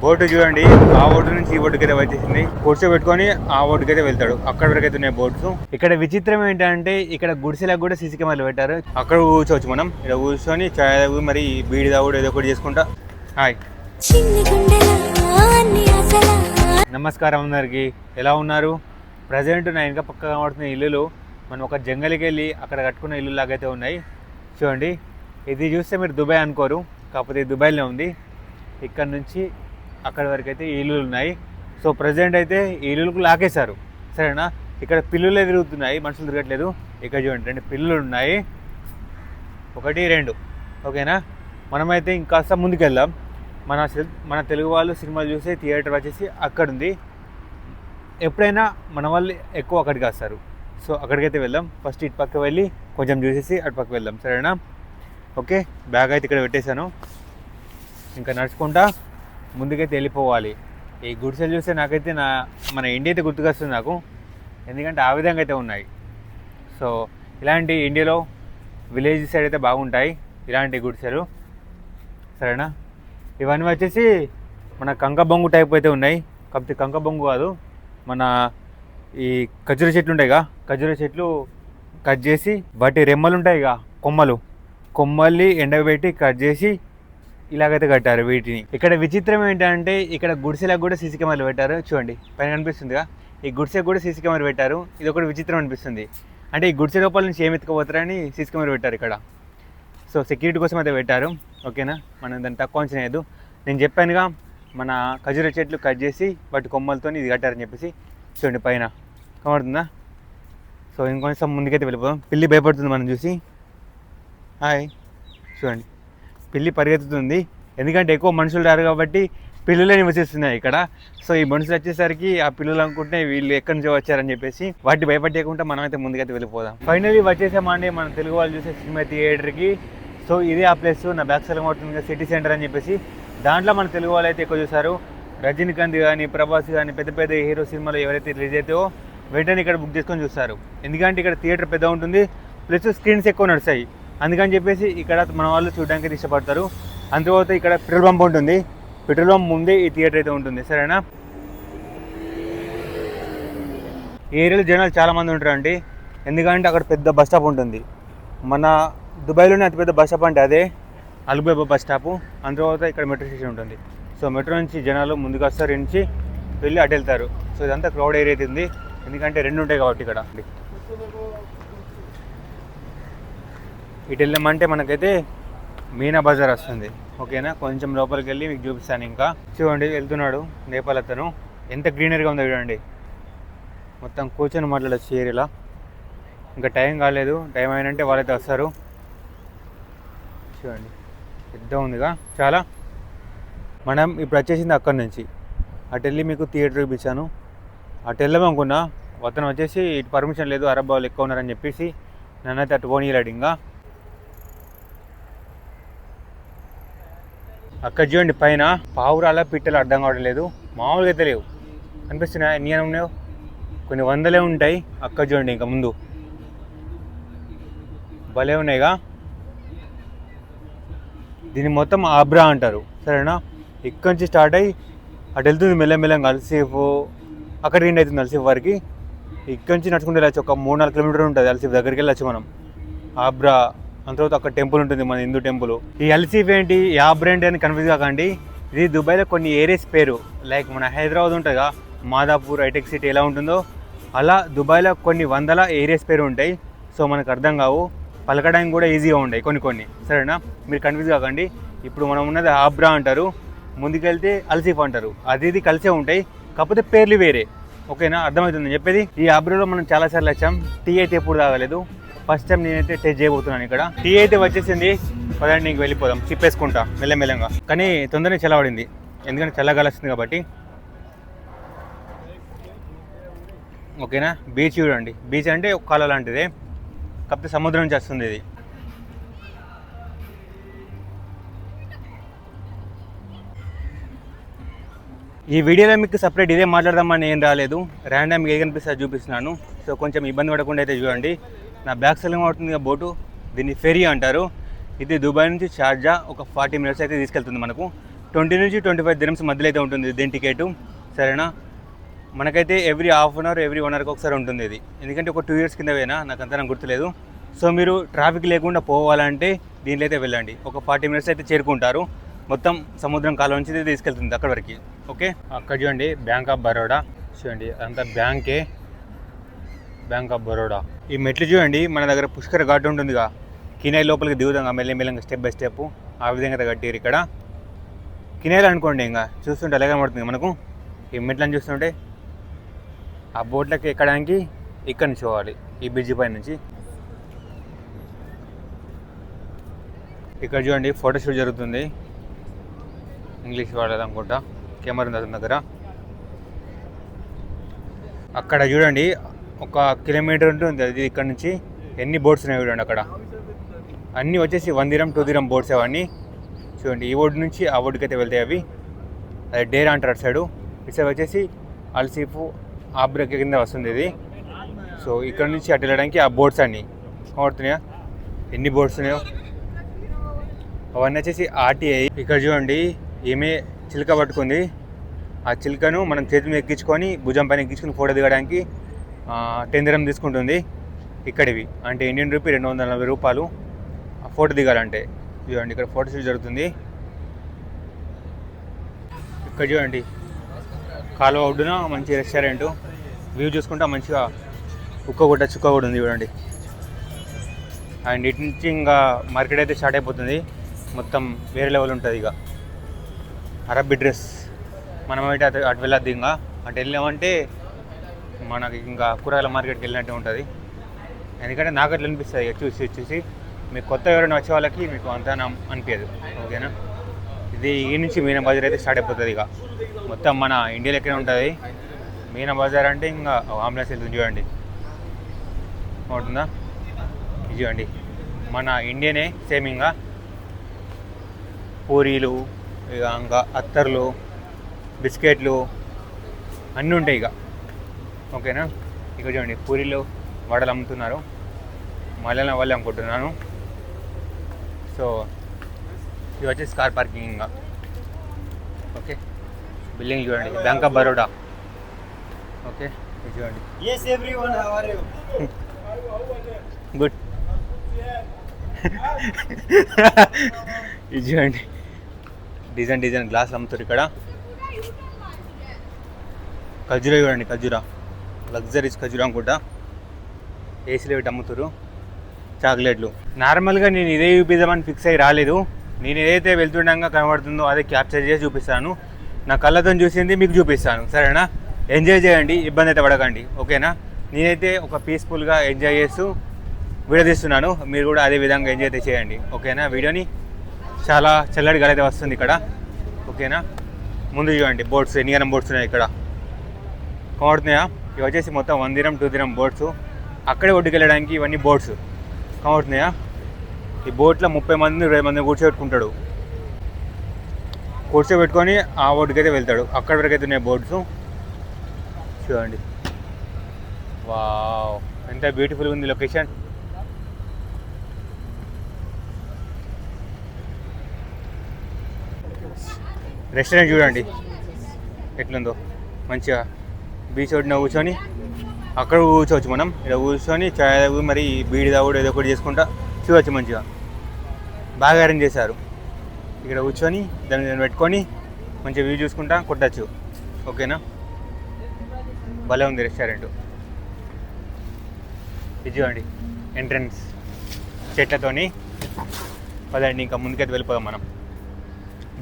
Boat చూడండి, ఆ ఒడ్డు నుంచి ఈ ఒడ్డుకైతే వచ్చేసింది. కూర్చోబెట్టుకొని ఆ ఒడ్డుకైతే వెళ్తాడు. అక్కడ వరకు అయితే ఉన్నాయి బోట్స్. ఇక్కడ విచిత్రం ఏంటంటే ఇక్కడ గుడిసెలకు కూడా సీసీ కెమెరాలు పెట్టారు. అక్కడ కూర్చోవచ్చు మనం. ఇక్కడ కూర్చొని చాయ్ తాగు, మరి బీడి తాగుడు ఏదో ఒకటి చేసుకుంటా. హాయ్, నమస్కారం అందరికి. ఎలా ఉన్నారు? ప్రజెంట్ నా ఇంకా పక్క కనబడుతున్న ఇల్లులు మనం ఒక జంగల్కి వెళ్ళి అక్కడ కట్టుకున్న ఇల్లు లాగైతే ఉన్నాయి. చూడండి, ఇది చూస్తే మీరు దుబాయ్ అనుకోరు, కాకపోతే దుబాయ్లో ఉంది. ఇక్కడ నుంచి అక్కడి వరకు అయితే ఇల్లులు ఉన్నాయి. సో ప్రజెంట్ అయితే ఈ ఇల్లులకు లాకేశారు, సరేనా. ఇక్కడ పిల్లులే తిరుగుతున్నాయి, మనుషులు తిరగట్లేదు. ఇక్కడ చూడండి, 2 పిల్లులు ఉన్నాయి, 1 2. ఓకేనా, మనమైతే ఇంకాస్త ముందుకు వెళ్దాం. మన తెలుగు వాళ్ళు సినిమాలు చూసే థియేటర్ వచ్చేసి అక్కడ ఉంది. ఎప్పుడైనా మన వాళ్ళు ఎక్కువ అక్కడికి వస్తారు. సో అక్కడికైతే వెళ్దాం. ఫస్ట్ ఇటు పక్క వెళ్ళి కొంచెం చూసేసి అటు పక్క వెళ్దాం, సరేనా. ఓకే, బ్యాగ్ అయితే ఇక్కడ పెట్టేశాను. ఇంకా నడుచుకుంటా ముందుకైతే వెళ్ళిపోవాలి. ఈ గుడిసెలు చూస్తే నాకైతే మన ఇండియా అయితే గుర్తుకొస్తుంది నాకు, ఎందుకంటే ఆ విధంగా అయితే ఉన్నాయి. సో ఇలాంటి ఇండియాలో విలేజ్ సైడ్ అయితే బాగుంటాయి ఇలాంటి గుడిసెలు, సరేనా. ఇవన్నీ వచ్చేసి మన కంక బొంగు టైప్ అయితే ఉన్నాయి. కాకపోతే కంక బొంగు కాదు, మన ఈ ఖర్జూర చెట్లు ఉంటాయిగా, ఖర్జూర చెట్లు కట్ చేసి వాటి రెమ్మలు ఉంటాయిగా, కొమ్మల్ని ఎండబెట్టి కట్ చేసి ఇలాగైతే కట్టారు వీటిని. ఇక్కడ విచిత్రం ఏంటంటే ఇక్కడ గుడిసెలకు కూడా సీసీ కెమెరాలు పెట్టారు. చూడండి, పైన కనిపిస్తుందిగా, ఈ గుడిసెకు కూడా సీసీ కెమెరా పెట్టారు. ఇది ఒకటి విచిత్రం అనిపిస్తుంది. అంటే ఈ గుడిసె లోపల నుంచి ఏమి ఎత్తుకుపోతారని సీసీ కెమెరా పెట్టారు ఇక్కడ. సో సెక్యూరిటీ కోసం అయితే పెట్టారు. ఓకేనా, మనం దాన్ని తక్కువ అంచనేయద్దు. నేను చెప్పానుగా, మన ఖర్జూర చెట్లు కట్ చేసి వాటి కొమ్మలతో ఇది కట్టారని చెప్పేసి. చూడండి, పైన కనబడుతుందా. సో ఇంకొంచెం ముందుకైతే వెళ్ళిపోదాం. పిల్లి భయపడుతుంది మనం చూసి. హాయ్, చూడండి, పిల్లి పరిగెత్తుతుంది. ఎందుకంటే ఎక్కువ మనుషులు రారు కాబట్టి పిల్లులే నివసిస్తున్నాయి ఇక్కడ. సో ఈ మనుషులు వచ్చేసరికి ఆ పిల్లులు అనుకుంటే వీళ్ళు ఎక్కడి నుంచో వచ్చారని చెప్పేసి వాటి భయపడకుండా మనం అయితే ముందుకైతే వెళ్ళిపోదాం. ఫైనల్లీ వచ్చేసామండి మన తెలుగు వాళ్ళు చూసే సినిమా థియేటర్కి. సో ఇదే ఆ ప్లేస్. నా బ్యాక్ సైడ్ అవుతుంది సిటీ సెంటర్ అని చెప్పేసి. దాంట్లో మన తెలుగు వాళ్ళు అయితే ఎక్కువ చూసారు. రజనీకాంత్ కానీ, ప్రభాస్ కానీ, పెద్ద పెద్ద హీరో సినిమాలు ఎవరైతే రిలీజ్ అవుతాయో వెంటనే ఇక్కడ బుక్ చేసుకొని చూస్తారు. ఎందుకంటే ఇక్కడ థియేటర్ పెద్ద ఉంటుంది, ప్లస్ స్క్రీన్స్ ఎక్కువ నడుస్తాయి. అందుకని చెప్పేసి ఇక్కడ మన వాళ్ళు చూడడానికి ఇష్టపడతారు. అందువల్ల ఇక్కడ పెట్రోల్ పంప్ ఉంటుంది. పెట్రోల్ పంప్ ముందే ఈ థియేటర్ అయితే ఉంటుంది, సరేనా. ఈ ఏరియాలో జనాలు చాలామంది ఉంటారండి, ఎందుకంటే అక్కడ పెద్ద బస్ స్టాప్ ఉంటుంది. మన దుబాయ్లోనే అతిపెద్ద బస్ స్టాప్ అంటే అదే అల్బాబ్ బస్ స్టాపు. అందువల్ల ఇక్కడ మెట్రో స్టేషన్ ఉంటుంది. సో మెట్రో నుంచి జనాలు ముందుకు వస్తారు, నుంచి వెళ్ళి అటు వెళ్తారు. సో ఇదంతా క్రౌడ్ ఏరియా అవుతుంది, ఎందుకంటే 2 ఉంటాయి కాబట్టి ఇక్కడ. ఇటు వెళ్ళామంటే మనకైతే మీనా బజార్ వస్తుంది. ఓకేనా, కొంచెం లోపలికి వెళ్ళి మీకు చూపిస్తాను. ఇంకా చూడండి, వెళ్తున్నాడు నేపాల్ అతను. ఎంత గ్రీనరీగా ఉందో చూడండి. మొత్తం కూర్చొని మాట్లాడచ్చు ఏరియాలో. ఇంకా టైం కాలేదు, టైం అయినంటే వాళ్ళైతే వస్తారు. చూడండి, పెద్ద ఉందిగా చాలా. మనం ఇప్పుడు వచ్చేసింది అక్కడి నుంచి. అటు వెళ్ళి మీకు థియేటర్ చూపించాను. అటు వెళ్ళమనుకున్నా, అతను వచ్చేసి ఇటు పర్మిషన్ లేదు, అరబ్ వాళ్ళు ఎక్కువ ఉన్నారని చెప్పేసి నన్నైతే అటు పోనీయలేడు. ఇంకా అక్కడ చూడండి, పైన పావురాల పిట్టలు అడ్డం కావడం లేదు, మామూలుగా అయితే లేవు, అనిపిస్తున్నాయి. ఎన్ని అని ఉన్నాయో, కొన్ని వందలే ఉంటాయి. అక్కడ చూడండి, ఇంకా ముందు భలే ఉన్నాయిగా. దీన్ని మొత్తం ఆబ్రా అంటారు, సరేనా. ఇక్కడి నుంచి స్టార్ట్ అయ్యి అటు వెళ్తుంది మెల్లమెల్లంగా అల్సీఫ్. అక్కడ ఎండ్ అవుతుంది అల్సీఫ్ వరకు. ఇక్కడి నుంచి నడుచుకుంటే వెళ్ళచ్చు, ఒక 3-4 కిలోమీటర్ ఉంటుంది అల్సీఫ్ దగ్గరికి వెళ్ళచ్చు మనం. ఆబ్రా అంత తర్వాత అక్కడ టెంపుల్ ఉంటుంది, మన హిందూ టెంపుల్. ఈ అల్సీఫ్ ఏంటి, ఈ ఆబ్రా ఏంటి అని కన్ఫ్యూజ్ కాకండి. ఇది దుబాయ్లో కొన్ని ఏరియాస్ పేరు. లైక్ మన హైదరాబాద్ ఉంటుందిగా, మాదాపూర్, హైటెక్ సిటీ ఎలా ఉంటుందో అలా దుబాయ్లో కొన్ని వందల ఏరియాస్ పేరు ఉంటాయి. సో మనకు అర్థం కావు, పలకడానికి కూడా ఈజీగా ఉంటాయి కొన్ని, సరేనా. మీరు కన్ఫ్యూజ్ కాకండి. ఇప్పుడు మనం ఉన్నది ఆబ్రా అంటారు, ముందుకెళ్తే అల్సీఫ్ అంటారు. అది కలిసే ఉంటాయి, కాకపోతే పేర్లు వేరే. ఓకేనా, అర్థమవుతుంది చెప్పేది. ఈ ఆబ్రాలో మనం చాలాసార్లు వచ్చాం. టీ అయితే ఎప్పుడు తాగలేదు, ఫస్ట్ టైం నేనైతే టేస్ట్ చేయబోతున్నాను ఇక్కడ. టీ అయితే వచ్చేసింది, పదండి నీకు వెళ్ళిపోదాం. చిప్పేసుకుంటా మెల్లమెల్లంగా, కానీ తొందరనే చల్లబడింది, ఎందుకంటే చల్లగాలి వస్తుంది కాబట్టి. ఓకేనా, బీచ్ చూడండి. బీచ్ అంటే ఒక కాలువ లాంటిదే, కాకపోతే సముద్రం నుంచి వస్తుంది ఇది. ఈ వీడియోలో మీకు సపరేట్ ఇదే మాట్లాడదామని ఏం రాలేదు, ర్యాండమ్గా ఏ కనిపిస్తే అది చూపిస్తున్నాను. సో కొంచెం ఇబ్బంది పడకుండా అయితే చూడండి. నా బ్యాక్ సైడ్ అవుతుంది బోటు, దీన్ని ఫెరీ అంటారు. ఇది దుబాయ్ నుంచి షార్జా ఒక 40 మినిట్స్ అయితే తీసుకెళ్తుంది మనకు. 20 నుంచి 25 దిరమ్స్ మధ్యలో అయితే ఉంటుంది దీని టికెట్, సరేనా. మనకైతే every half an hour every 1 అవర్కి ఒకసారి ఉంటుంది ఇది, ఎందుకంటే ఒక 2 years కింద పోయినా, నాకు అంతా నాకు గుర్తులేదు. సో మీరు ట్రాఫిక్ లేకుండా పోవాలంటే దీంట్లో అయితే వెళ్ళండి. ఒక 40 minutes అయితే చేరుకుంటారు. మొత్తం సముద్రం కాలం నుంచి తీసుకెళ్తుంది అక్కడ వరకు. ఓకే, అక్కడ చూడండి బ్యాంక్ ఆఫ్ బరోడా, చూడండి అంతా బ్యాంక్ ఆఫ్ బరోడా. ఈ మెట్లు చూడండి, మన దగ్గర పుష్కర ఘాట్ ఉంటుందిగా, కినాయి లోపలికి దిగుదాం మెల్లమెల్లంగా స్టెప్ బై స్టెప్, ఆ విధంగా కట్టారు ఇక్కడ. కినాయిలు అనుకోండి, ఇంకా చూస్తుంటే అలాగే పడుతుంది మనకు. ఈ మెట్లను చూస్తుంటే ఆ బోట్లకి ఎక్కడానికి ఇక్కడ నుంచి పోవాలి, ఈ బ్రిడ్జి పై నుంచి. ఇక్కడ చూడండి ఫోటోషూట్ జరుగుతుంది, ఇంగ్లీష్ వాడదు అనుకుంటా, కెమెరా ఉంది అతని దగ్గర. అక్కడ చూడండి 1 kilometer ఉంటుంది అది, ఇక్కడ నుంచి ఎన్ని బోట్స్ ఉన్నాయి చూడండి అక్కడ. అన్నీ వచ్చేసి 1 dirham 2 dirham బోట్స్ అవన్నీ. చూడండి ఈ ఒడ్డు నుంచి ఆ ఒడ్డుకి అయితే వెళ్తాయి అవి, అది డేరా అంటారు అటు సైడు. ఇటు సైడ్ వచ్చేసి అల్సీఫు ఆబ్రక్ కింద వస్తుంది ఇది. సో ఇక్కడ నుంచి అటు వెళ్ళడానికి ఆ బోట్స్ అన్నీ కనబడుతున్నాయా, ఎన్ని బోట్స్ ఉన్నాయో అవన్నీ వచ్చేసి ఆర్టీఐ. ఇక్కడ చూడండి ఏమే చిలుక పట్టుకుంది, ఆ చిలుకను మనం చేతి మీద ఎక్కించుకొని భుజం పైన ఎక్కించుకొని ఫోటో దిగడానికి 10 dirham తీసుకుంటుంది ఇక్కడివి, అంటే ఇండియన్ రూపీ 240 రూపాయలు ఆ ఫోటో దిగాలంటే. చూడండి ఇక్కడ ఫోటో షూట్ జరుగుతుంది. ఇక్కడ చూడండి కాలువ ఒడ్డున మంచి రెస్టారెంట్, వ్యూ చూసుకుంటా మంచిగా ఉక్క చుక్క కూడా ఉంది చూడండి. అండ్ ఇటు నుంచి ఇంకా మార్కెట్ అయితే స్టార్ట్ అయిపోతుంది, మొత్తం వేరే లెవెల్ ఉంటుంది. ఇక అరబీ డ్రెస్ మనం అయితే అటు వెళ్ళొద్దు, ఇంకా అటు వెళ్ళామంటే మనకి ఇంకా కూరగాయల మార్కెట్కి వెళ్ళినట్టు ఉంటుంది. ఎందుకంటే నాకు అట్లా అనిపిస్తుంది ఇక చూసి మీకు కొత్త ఎవరైనా వచ్చే వాళ్ళకి మీకు అంతా అనిపించదు. ఓకేనా, ఇది ఈ నుంచి మీనా బజార్ అయితే స్టార్ట్ అయిపోతుంది. ఇక మొత్తం మన ఇండియాలో ఎక్కడ ఉంటుంది మీనా బజార్ అంటే ఇంకా అంబులెన్స్ వెళ్తుంది చూడండి, అవుతుందా. ఇది చూడండి మన ఇండియనే సేమ్, ఇంకా పూరీలు, ఇక ఇంకా అత్తర్లు, బిస్కెట్లు అన్నీ ఉంటాయి ఇక. ఓకేనా, ఇక చూడండి పూరీలు వడలు అమ్ముతున్నారు, మళ్ళీ వాళ్ళు అనుకుంటున్నాను. సో ఇది వచ్చేసి కార్ పార్కింగ్. ఇంకా ఓకే, బిల్డింగ్ చూడండి బ్యాంక్ ఆఫ్ బరోడా. ఓకే ఇది చూడండి, గుడ్. ఇది చూడండి డిజైన్ గ్లాస్ అమ్ముతారు ఇక్కడ. ఖజూరా చూడండి, ఖజూరా లగ్జరీస్ ఖజూరా అనుకుంటా, ఏసీలో పెట్టి అమ్ముతారు. చాక్లెట్లు నార్మల్గా నేను ఇదే చూపిద్దామని ఫిక్స్ అయ్యి రాలేదు, నేను ఏదైతే వెళ్తుండగా కనబడుతుందో అదే క్యాప్చర్ చేసి చూపిస్తాను, నా కళ్ళతో చూసింది మీకు చూపిస్తాను, సరేనా. ఎంజాయ్ చేయండి, ఇబ్బంది అయితే పడకండి. ఓకేనా, నేనైతే ఒక పీస్ఫుల్గా ఎంజాయ్ చేస్తూ వీడియో తీస్తున్నాను, మీరు కూడా అదే విధంగా ఎంజాయ్ అయితే చేయండి. ఓకేనా, వీడియోని చాలా చల్లటి గాలి అయితే వస్తుంది ఇక్కడ. ఓకేనా, ముందు చూడండి బోట్స్, ఎన్ని గనం బోట్స్ ఉన్నాయి ఇక్కడ కనబడుతున్నాయా. ఇవి వచ్చేసి మొత్తం 1 dirham 2 dirham బోట్స్. అక్కడే ఒడ్డుకు వెళ్ళడానికి ఇవన్నీ బోట్స్ కనబడుతున్నాయా. ఈ బోట్లో 30 మంది 20 మంది కూర్చోబెట్టుకుంటాడు, కూర్చోబెట్టుకొని ఆ ఒడ్డుకైతే వెళ్తాడు. అక్కడ వరకు అయితే ఉన్నాయి బోట్స్ చూడండి. వావ్, ఎంత బ్యూటిఫుల్గా ఉంది లొకేషన్. రెస్టారెంట్ చూడండి ఎట్లుందో, మంచిగా బీచ్ ఒడ్డున కూర్చొని అక్కడ కూర్చోవచ్చు మనం. ఇక్కడ కూర్చొని చాయ్ తాగు, మరి బీడి తాగుడు ఏదో ఒకటి చేసుకుంటా చూడవచ్చు. మంచిగా బాగా అరేంజ్ చేశారు. ఇక్కడ కూర్చొని దాన్ని పెట్టుకొని మంచిగా వ్యూ చూసుకుంటా కొట్టచ్చు. ఓకేనా, భలే ఉంది రెస్టారెంట్. ఇది చూడండి ఎంట్రన్స్ చెట్లతోని. పదండి ఇంకా ముందుకైతే వెళ్ళిపోదాం మనం.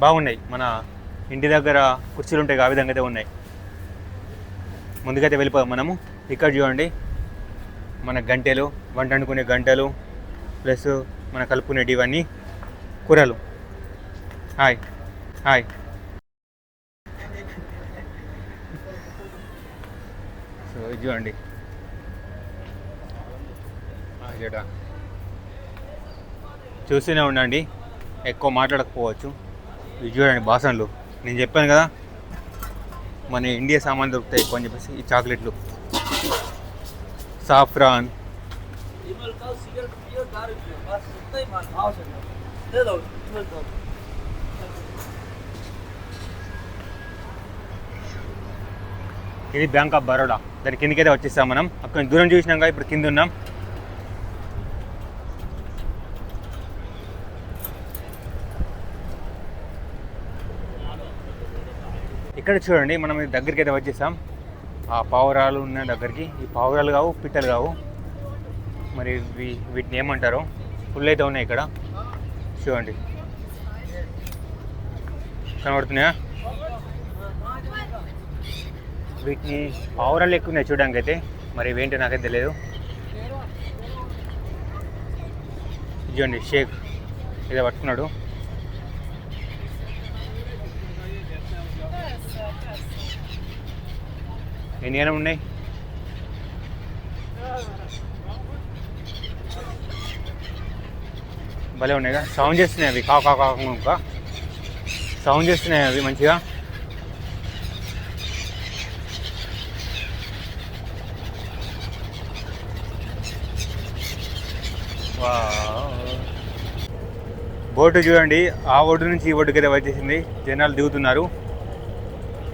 బాగున్నాయి, మన ఇంటి దగ్గర కుర్చీలు ఉంటాయి ఆ విధంగా అయితే ఉన్నాయి. ముందుకైతే వెళ్ళిపోదాం మనము. ఇక్కడ చూడండి మన గంటెలు, వంట వండుకునే గంటలు, ప్లస్ మన కలుపుకునేటి ఇవన్నీ కూరలు. Hi hi. సో ఇది చూడండి చూస్తూనే ఉండండి, ఎక్కువ మాట్లాడకపోవచ్చు. ఇది చూడండి బాసన్లు, నేను చెప్పాను కదా మన ఇండియా సామాన్లు దొరుకుతాయి ఎక్కువ అని చెప్పేసి. ఈ చాక్లెట్లు, సాఫ్రాన్, ఇది బ్యాంక్ ఆఫ్ బరోడా. దాని కిందకైతే వచ్చేస్తాం మనం. అక్కడ దూరం చూసినాక ఇప్పుడు కింద ఉన్నాం. ఇక్కడ చూడండి, మనం దగ్గరికి అయితే వచ్చేసాం. ఆ పావురాలు ఉన్న దగ్గరికి. ఈ పావురాలు కావు, పిట్టలు కావు, మరి వీటిని ఏమంటారో. ఫుల్ అయితే ఉన్నాయి ఇక్కడ చూడండి, కనబడుతున్నాయా? వీటిని పావురాలు ఎక్కువ ఉన్నాయి చూడడానికి అయితే. మరి ఇవేంటో నాకైతే తెలియదు. చూడండి, షేక్ ఏదో పట్టుకున్నాడు. ఎన్ని ఏమైనా ఉన్నాయి. భలే ఉన్నాయి కదా, సౌండ్ చేస్తున్నాయి అవి. కాక సౌండ్ చేస్తున్నాయి అవి మంచిగా. బోటు చూడండి, ఆ ఒడ్డు నుంచి ఈ ఒడ్డుకి అయితే వచ్చేసింది. జనాలు దిగుతున్నారు.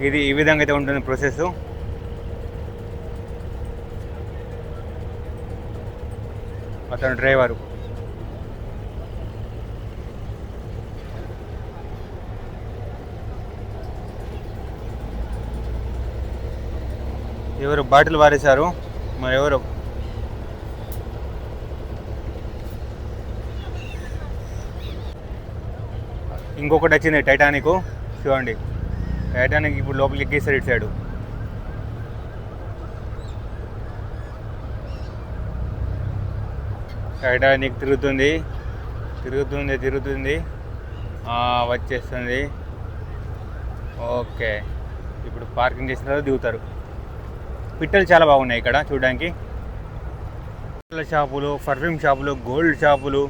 ఇది ఈ విధంగా అయితే ఉంటుంది ప్రాసెస్. అతను డ్రైవరు. ఎవరు బాటిల్ వారేశారు, మరి ఎవరు. ఇంకొకటి వచ్చింది టైటానిక్. చూడండి, టైటానిక్ ఇప్పుడు లోపలికి ఎక్కేసారు ఇటు సైడు. టైటానిక్ తిరుగుతుంది వచ్చేస్తుంది. ఓకే, ఇప్పుడు పార్కింగ్ చేసిన తర్వాత దిగుతారు. పిట్టలు చాలా బాగున్నాయి ఇక్కడ చూడడానికి. పిట్టల షాపులు, పర్ఫ్యూమ్ షాపులు, గోల్డ్ షాపులు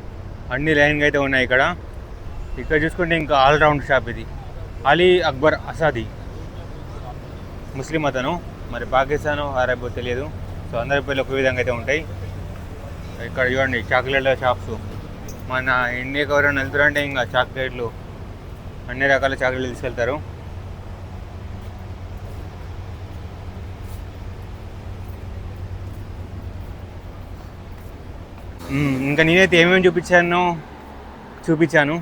అన్ని లైన్గా అయితే ఉన్నాయి ఇక్కడ. ఇక్కడ చూసుకుంటే ఇంకా ఆల్రౌండ్ షాప్ ఇది. అలీ అక్బర్ అసాది, ముస్లిం అతను. మరి పాకిస్తాను అరబో తెలియదు. సో అందరి పేర్లు ఒక విధంగా అయితే ఉంటాయి. ఇక్కడ చూడండి చాక్లెట్ల షాప్స్. మన ఇండియాకి ఎవరైనా వెళ్తారంటే ఇంకా చాక్లెట్లు, అన్ని రకాల చాక్లెట్లు తీసుకెళ్తారు. ఇంకా నేనైతే ఏమేమి చూపించాను.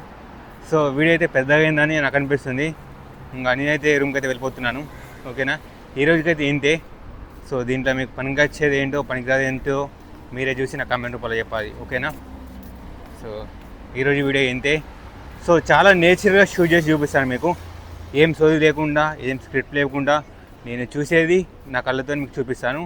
సో వీడియో అయితే పెద్దగా అయిందని నాకు అనిపిస్తుంది. ఇంకా నేనైతే రూమ్కి అయితే వెళ్ళిపోతున్నాను. ఓకేనా, ఈ రోజుకైతే ఇంతే. సో దీంట్లో మీకు పనికొచ్చేది ఏంటో పనికిరాదు ఏంటో మీరే చూసి నా కామెంట్ రూపంలో చెప్పాలి. ఓకేనా, సో ఈరోజు వీడియో ఇంతే. సో చాలా నేచర్గా షూట్ చేసి చూపిస్తాను మీకు. ఏం సోది లేకుండా, ఏం స్క్రిప్ట్ లేకుండా నేను చూసేది నా కళ్ళతో మీకు చూపిస్తాను.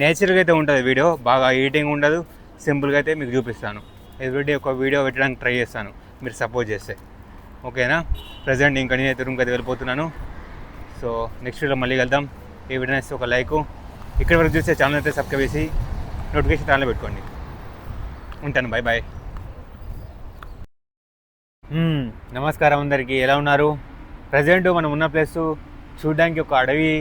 నేచర్గా అయితే ఉంటుంది వీడియో, బాగా ఎడిటింగ్ ఉండదు. సింపుల్గా అయితే మీకు చూపిస్తాను. ఎవ్రీడే ఒక వీడియో పెట్టడానికి ట్రై చేస్తాను మీరు సపోర్ట్ చేస్తే. ఓకేనా, ప్రజెంట్ ఇంకా నేనైతే రూమ్కి అయితే వెళ్ళిపోతున్నాను. సో నెక్స్ట్ వీడియో మళ్ళీ వెళ్దాం. ఈ వీడియో నచ్చితే ఒక లైక్, ఇక్కడ వరకు చూస్తే ఛానల్ అయితే సబ్స్క్రైబ్ చేసి నోటిఫికేషన్ ఆన్లో పెట్టుకోండి. ఉంటాను, బాయ్ బాయ్. నమస్కారం అందరికీ, ఎలా ఉన్నారు? ప్రజెంట్ మనం ఉన్న ప్లేస్ చూడడానికి ఒక అడవి